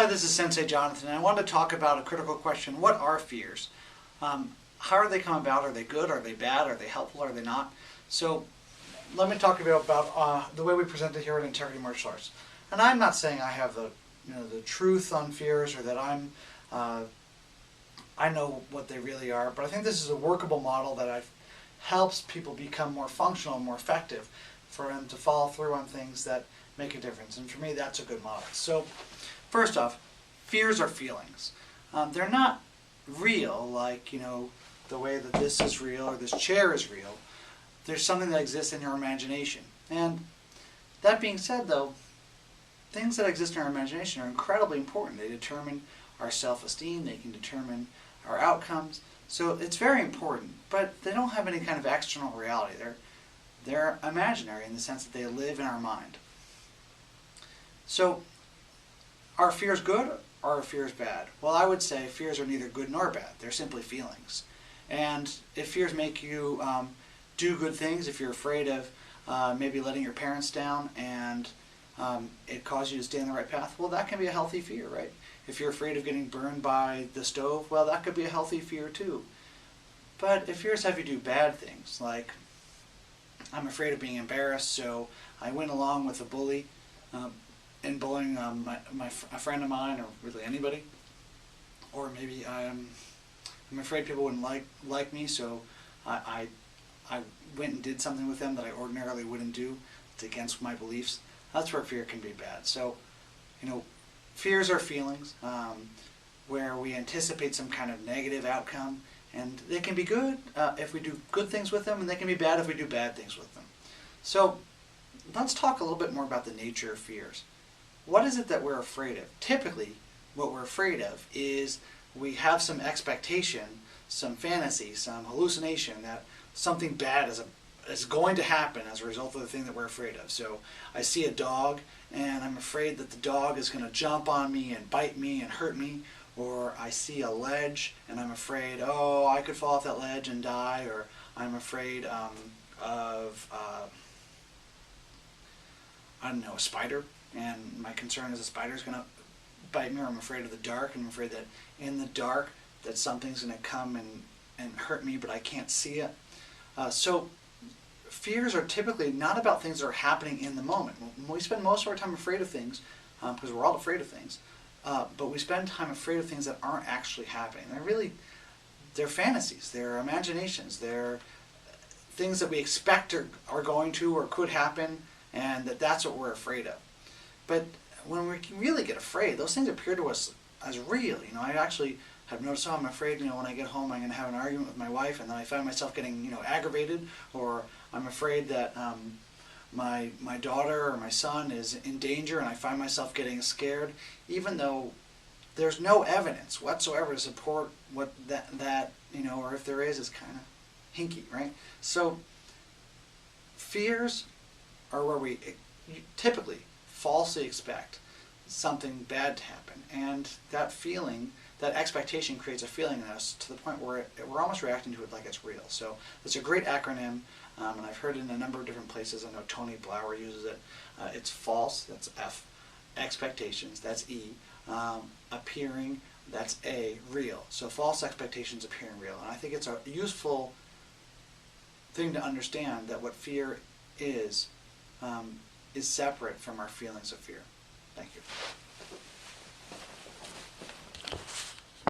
Hi, this is Sensei Jonathan, and I wanted to talk about a critical question. What are fears? How do they come about? Are they good? Are they bad? Are they helpful? Are they not? So let me talk about the way we present it here at Integrity Martial Arts. And I'm not saying I have the truth on fears, or that I know what they really are, but I think this is a workable model that helps people become more functional and more effective, for them to follow through on things that make a difference. And for me, that's a good model. So first off, fears are feelings. They're not real, like, the way that this is real or this chair is real. There's something that exists in your imagination. And that being said, though, things that exist in our imagination are incredibly important. They determine our self-esteem, they can determine our outcomes. So it's very important, but they don't have any kind of external reality. They're imaginary in the sense that they live in our mind. So, are fears good or are fears bad? Well, I would say fears are neither good nor bad. They're simply feelings. And if fears make you do good things, if you're afraid of maybe letting your parents down and it causes you to stay on the right path, well, that can be a healthy fear, right? If you're afraid of getting burned by the stove, well, that could be a healthy fear too. But if fears have you do bad things, like I'm afraid of being embarrassed, so I went along with a bully in bullying a friend of mine, or really anybody. Or maybe I'm afraid people wouldn't like me, so I went and did something with them that I ordinarily wouldn't do. It's against my beliefs. That's where fear can be bad. So, fears are feelings where we anticipate some kind of negative outcome, and they can be good if we do good things with them, and they can be bad if we do bad things with them. So let's talk a little bit more about the nature of fears. What is it that we're afraid of? Typically, what we're afraid of is we have some expectation, some fantasy, some hallucination that something bad is going to happen as a result of the thing that we're afraid of. So I see a dog, and I'm afraid that the dog is going to jump on me and bite me and hurt me. Or I see a ledge, and I'm afraid, oh, I could fall off that ledge and die. Or I'm afraid of, a spider, and my concern is a spider's going to bite me. Or I'm afraid of the dark, and I'm afraid that in the dark that something's going to come and hurt me, but I can't see it. So fears are typically not about things that are happening in the moment. We spend most of our time afraid of things because we're all afraid of things. But we spend time afraid of things that aren't actually happening. They're fantasies, they're imaginations, they're things that we expect are going to or could happen, and that's what we're afraid of. But when we really get afraid, those things appear to us as real. I actually have noticed, I'm afraid, when I get home I'm going to have an argument with my wife, and then I find myself getting, aggravated, or I'm afraid that my daughter or my son is in danger, and I find myself getting scared, even though there's no evidence whatsoever to support what that or if there is kind of hinky, right? So fears are where we typically falsely expect something bad to happen, and that feeling, that expectation creates a feeling in us to the point where we're almost reacting to it like it's real. So it's a great acronym, and I've heard it in a number of different places. I know Tony Blauer uses it. It's false, that's F. Expectations, that's E. Appearing, that's A. Real. So false expectations appearing real. And I think it's a useful thing to understand that what fear is separate from our feelings of fear. Thank you.